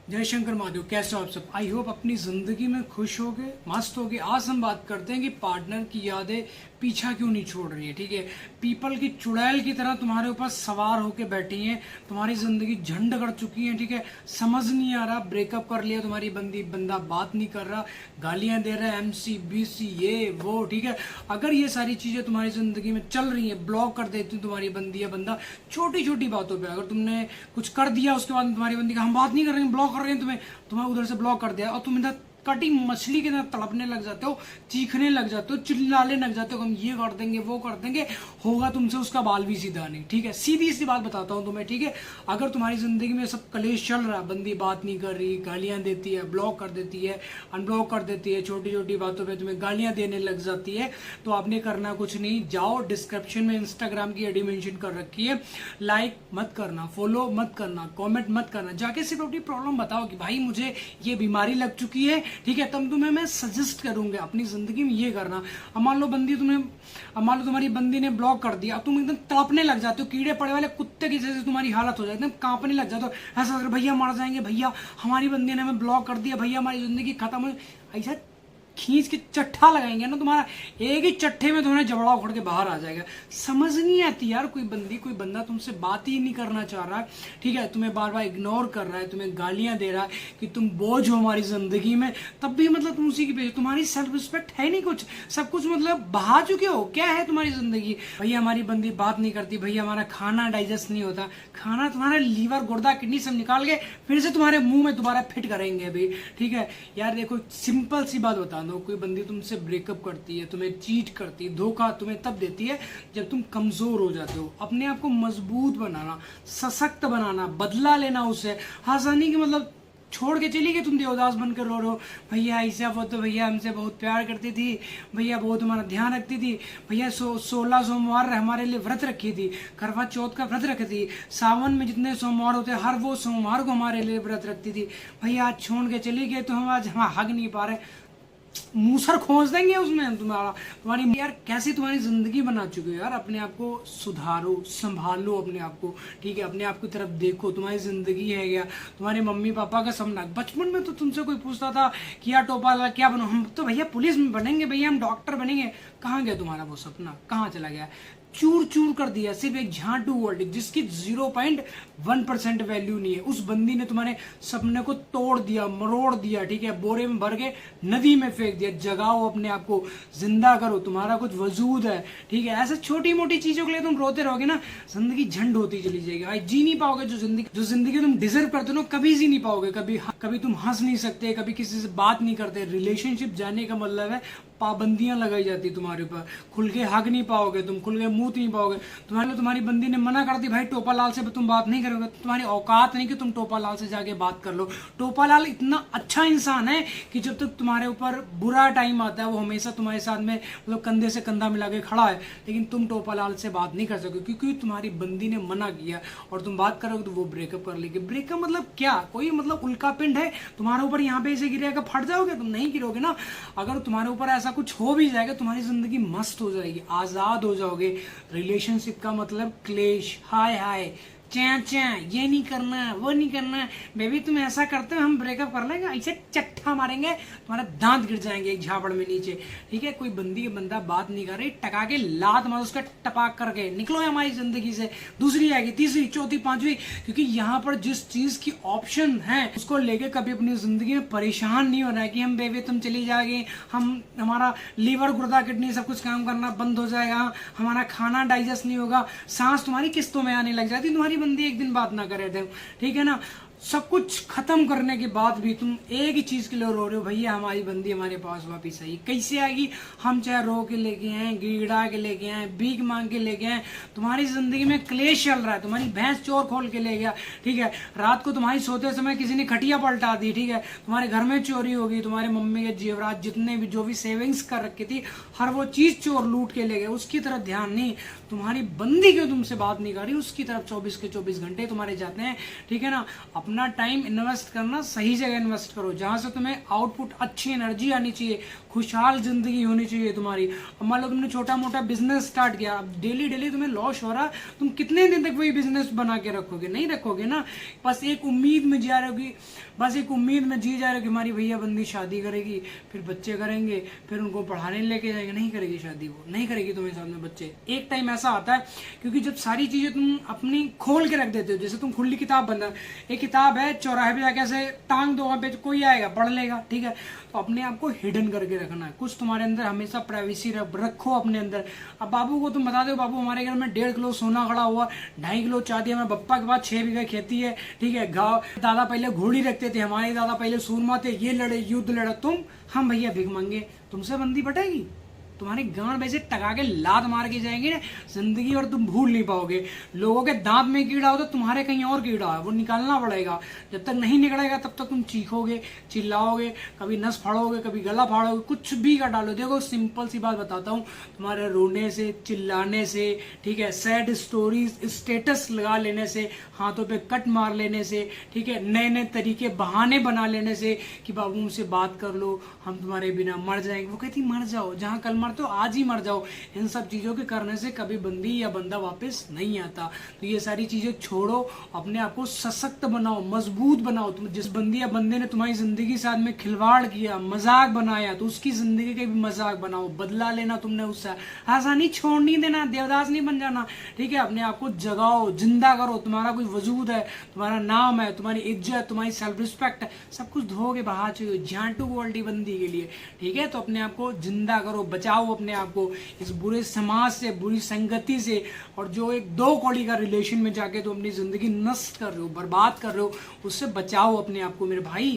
जय शंकर महादेव। कैसे हो आप सब? आई होप अपनी जिंदगी में खुश होगे, मस्त होगे। आज हम बात करते हैं कि पार्टनर की यादें पीछा क्यों नहीं छोड़ रही है। ठीक है, पीपल की चुड़ैल की तरह तुम्हारे ऊपर सवार होके बैठी हैं, तुम्हारी जिंदगी झंड कर चुकी है। ठीक है, समझ नहीं आ रहा, ब्रेकअप कर लिया तुम्हारी बंदा बात नहीं कर रहा, गालियां दे रहा है, MC BC ये वो। ठीक है, अगर ये सारी चीजें तुम्हारी जिंदगी में चल रही है, ब्लॉक कर देती तुम्हारी बंदी या बंदा छोटी छोटी बातों पर। अगर तुमने कुछ कर दिया उसके बाद तुम्हारी बंदी का हम बात नहीं कर रहे हैं, ब्लॉक कर रहे हैं तुम्हें उधर से ब्लॉक कर दिया और तुम इधर कटी मछली की तरह तड़पने लग जाते हो, चीखने लग जाते हो, चिल्लाने लग जाते हो, हम ये कर देंगे वो कर देंगे, होगा तुमसे उसका बाल भी सीधा नहीं। ठीक है, सीधी सी बात बताता हूं तुम्हें। ठीक है, अगर तुम्हारी जिंदगी में सब कलेश चल रहा है, बंदी बात नहीं कर रही, गालियां देती है, ब्लॉक कर देती है, अनब्लॉक कर देती है, छोटी छोटी बातों पे तुम्हें गालियां देने लग जाती है, तो आपने करना कुछ नहीं, जाओ डिस्क्रिप्शन में इंस्टाग्राम की आईडी मेंशन कर रखी है, लाइक मत करना, फॉलो मत करना, कॉमेंट मत करना, जाके सिर्फ अपनी प्रॉब्लम बताओ कि भाई मुझे ये बीमारी लग चुकी है। ठीक है, तब तुम्हें मैं सजेस्ट करूंगा अपनी जिंदगी में ये करना। अब मान लो तुम्हारी बंदी ने ब्लॉक कर दिया, अब तुम एकदम तड़पने लग जाते हो, कीड़े पड़े वाले कुत्ते की जैसे तुम्हारी हालत हो जाए, एकदम कांपने लग जाते हो, ऐसा लग भैया मर जाएंगे, भैया हमारी बंदी ने हमें ब्लॉक कर दिया, भैया हमारी जिंदगी खत्म हो। ऐसा खींच के चट्ठा लगाएंगे ना तुम्हारा, एक ही चट्ठे में तुम्हें जबड़ा उखड़ के बाहर आ जाएगा। समझ नहीं आती यार, कोई बंदा तुमसे बात ही नहीं करना चाह रहा है। ठीक है, तुम्हें बार बार इग्नोर कर रहा है, तुम्हें गालियां दे रहा है कि तुम बोझ हो हमारी जिंदगी में, तब भी मतलब तुम उसी की पे तुम्हारी सेल्फ रिस्पेक्ट है नहीं कुछ, सब कुछ मतलब बहा चुके हो। क्या है तुम्हारी जिंदगी? भैया हमारी बंदी बात नहीं करती, भैया हमारा खाना डाइजेस्ट नहीं होता, खाना तुम्हारा लीवर गुर्दा किडनी सब निकाल के फिर से तुम्हारे मुंह में दोबारा फिट करेंगे अभी। ठीक है यार, देखो सिंपल सी बात बता दो, कोई बंदी तुमसे ब्रेकअप करती है, तुम्हें चीट करती है, धोखा तुम्हें तब देती है जब तुम कमजोर हो जाते हो। अपने आप को मजबूत बनाना, सशक्त बनाना, बदला लेना उससे। आसानी की मतलब छोड़ के चली गई, तुम देवदास बनकर रो रहे हो, भैया ऐसा वो तो भैया हमसे बहुत प्यार करती थी, भैया बहुत हमारा ध्यान रखती थी, भैया 16 सोमवार हमारे लिए व्रत रखी थी, करवा चौथ का व्रत रखी थी, सावन में जितने सोमवार होते हैं हर वो सोमवार को हमारे लिए व्रत रखती थी, भैया आज छोड़ के चली गई तो हम आज हम हग नहीं पा रहे। मूसर खोज देंगे उसमें तुम्हारी यार। कैसी तुम्हारी जिंदगी बना चुके हो यार। अपने आप को सुधारो, संभालो अपने आप को। ठीक है, अपने आप की तरफ देखो, तुम्हारी जिंदगी है क्या? तुम्हारे मम्मी पापा का सपना, बचपन में तो तुमसे कोई पूछता था कि यार टोपा क्या बनो, हम तो भैया पुलिस में बनेंगे, भैया हम डॉक्टर बनेंगे। कहाँ गया तुम्हारा वो सपना, कहाँ चला गया? चूर चूर कर दिया, सिर्फ एक झांटू वर्ल्ड जिसकी 0.1% वैल्यू नहीं है। उस बंदी ने तुम्हारे सपने को तोड़ दिया, मरोड़ दिया। ठीक है, बोरे में भर के नदी में फेंक दिया। जगाओ अपने आप को, जिंदा करो, तुम्हारा कुछ वजूद है। ठीक है, ऐसे छोटी मोटी चीजों के लिए तुम रोते रहोगे ना, जिंदगी झंड होती चली जाएगी भाई। जी नहीं पाओगे जो जिंदगी तुम डिजर्व करते हो, कभी जी नहीं पाओगे। कभी तुम हंस नहीं सकते, कभी किसी से बात नहीं करते। रिलेशनशिप जाने का मतलब है पाबंदियां लगाई जाती तुम्हारे ऊपर, खुल के हक नहीं पाओगे तुम, खुल के मुंह नहीं पाओगे। तुम्हारी बंदी ने मना कर दी भाई टोपा लाल से तुम बात नहीं करोगे, तुम्हारी औकात नहीं कि तुम टोपा लाल से जाके बात कर लो। टोपा लाल इतना अच्छा इंसान है कि जब तक तुम्हारे ऊपर बुरा टाइम आता है वो हमेशा तुम्हारे साथ में मतलब कंधे से कंधा मिला के खड़ा है, लेकिन तुम टोपा लाल से बात नहीं कर सकोगे क्योंकि तुम्हारी बंदी ने मना किया और तुम बात करोगे तो वो ब्रेकअप कर लेगी। ब्रेकअप मतलब क्या? कोई मतलब उल्का पिंड है तुम्हारे ऊपर, यहाँ पे ऐसे गिरेगा फट जाओगे? तुम नहीं गिरोगे ना। अगर तुम्हारे ऊपर ऐसा कुछ हो भी जाएगा, तुम्हारी जिंदगी मस्त हो जाएगी, आजाद हो जाओगे। रिलेशनशिप का मतलब क्लेश, हाय हाय चैं चैं, ये नहीं करना वो नहीं करना, बेबी तुम ऐसा करते हो हम ब्रेकअप कर लेंगे, ऐसे चट्ठा मारेंगे तुम्हारा दांत गिर जाएंगे एक झापड़ में नीचे। ठीक है, कोई बंदा बात नहीं कर रही, टका के लात मारो उसका, टपाक करके निकलो हमारी जिंदगी से। दूसरी आएगी, तीसरी, चौथी, पांचवी, क्योंकि यहाँ पर जिस चीज की ऑप्शन है उसको लेके कभी अपनी जिंदगी में परेशान नहीं होना है कि हम बेबी तुम चली जाओगे, हमारा लीवर गुर्दा किडनी सब कुछ काम करना बंद हो जाएगा, हमारा खाना डाइजेस्ट नहीं होगा, सांस तुम्हारी किस्तों में आने लग जाती, तुम्हारी बंदी एक दिन बात ना करे थे। ठीक है ना, सब कुछ खत्म करने के बाद भी तुम एक ही चीज के लिए रो रहे हो, भैया हमारी बंदी हमारे पास वापिस आई। कैसे आएगी? हम चाहे रो के लेके आए, गिड़ा के लेके आए, भीख मांग के लेके आए, तुम्हारी जिंदगी में क्लेश चल रहा है, तुम्हारी भैंस चोर खोल के ले गया। ठीक है, रात को तुम्हारी सोते समय किसी ने खटिया पलटा दी। ठीक है, तुम्हारे घर में चोरी होगी, तुम्हारे मम्मी के जेवरात जितने भी जो भी सेविंग्स कर रखी थी हर वो चीज चोर लूट के ले गए, उसकी तरफ ध्यान नहीं। तुम्हारी बंदी क्यों तुमसे बात नहीं कर रही, उसकी तरफ 24 के 24 घंटे तुम्हारे जाते हैं। ठीक है ना, अपना टाइम इन्वेस्ट करना सही जगह इन्वेस्ट करो, जहां से तुम्हें आउटपुट, अच्छी एनर्जी आनी चाहिए, खुशहाल जिंदगी होनी चाहिए तुम्हारी। अब मान लो तुमने छोटा मोटा बिजनेस स्टार्ट किया, अब डेली डेली तुम्हें लॉस हो रहा, तुम कितने दिन तक वही बिजनेस बना के रखोगे? नहीं रखोगे ना। बस एक उम्मीद में जी रहोगी, बस एक उम्मीद में जी जा रहे हो कि हमारी भैया बंदी शादी करेगी, फिर बच्चे करेंगे, फिर उनको पढ़ाने लेके जाएंगे। नहीं करेगी शादी, वो नहीं करेगी तुम्हें सामने बच्चे। एक टाइम ऐसा आता है, क्योंकि जब सारी चीजें तुम अपनी खोल के रख देते हो, जैसे तुम खुली किताब बंद, एक किताब है चौराहे पे जाके ऐसे टांग दो, वहां पे कोई आएगा पढ़ लेगा, ठीक है। तो अपने आप को हिडन करके रखना है, कुछ तुम्हारे अंदर हमेशा प्राइवेसी रखो अपने अंदर। अब बाबू को तुम बता दो, बाबू हमारे घर में 1.5 किलो सोना खड़ा हुआ, 2.5 किलो चांदी, हमारे पप्पा के पास 6 बीघा खेती है, ठीक है। गाँव दादा पहले घोड़ी रखते थे, हमारे दादा पहले सूरमा थे, ये लड़े, युद्ध लड़ा, तुम हम भैया भीख मांगे, तुमसे बंदी बटेगी? तुम्हारी गांड वैसे टका के लात मार के जाएंगे ना जिंदगी, और तुम भूल नहीं पाओगे। लोगों के दांत में कीड़ा हो तो तुम्हारे कहीं और कीड़ा है, वो निकालना पड़ेगा। जब तक नहीं निकलेगा तब तक तुम चीखोगे, चिल्लाओगे, कभी नस फाड़ोगे, कभी गला फाड़ोगे, कुछ भी कर डालो। देखो सिंपल सी बात बताता हूँ, तुम्हारे रोने से, चिल्लाने से, ठीक है, सैड स्टोरीज, स्टेटस लगा लेने से, हाथों पे कट मार लेने से, ठीक है, नए नए तरीके बहाने बना लेने से कि बाबू हमसे बात कर लो, हम तुम्हारे बिना मर जाएंगे। वो कहती मर जाओ, जहाँ कल तो आज ही मर जाओ। इन सब चीजों के करने से कभी बंदी या बंदा वापस नहीं आता। तो ये सारी चीजें छोड़ो, अपने आप को सशक्त बनाओ, मजबूत बनाओ। तुम जिस बंदी या बंदे ने तुम्हारी जिंदगी साथ में खिलवाड़ किया, मजाक बनाया, तो उसकी जिंदगी के भी मजाक बनाओ, बदला लेना तुमने उससे। आसानी छोड़ नहीं देना, देवदास नहीं बन जाना, ठीक है। अपने आप को जगाओ, जिंदा करो, तुम्हारा कोई वजूद है, तुम्हारा नाम है, तुम्हारी इज्जत, तुम्हारी सेल्फ रिस्पेक्ट, सब कुछ धोगे बहा चाहिए झांटू क्वालिटी बंदी के लिए, ठीक है। तो अपने आप को जिंदा करो, बचाओ अपने आप को इस बुरे समाज से, बुरी संगति से, और जो एक 2 कौड़ी का रिलेशन में जाके तो अपनी जिंदगी नष्ट कर रहे हो, बर्बाद कर रहे हो, उससे बचाओ अपने आप को मेरे भाई।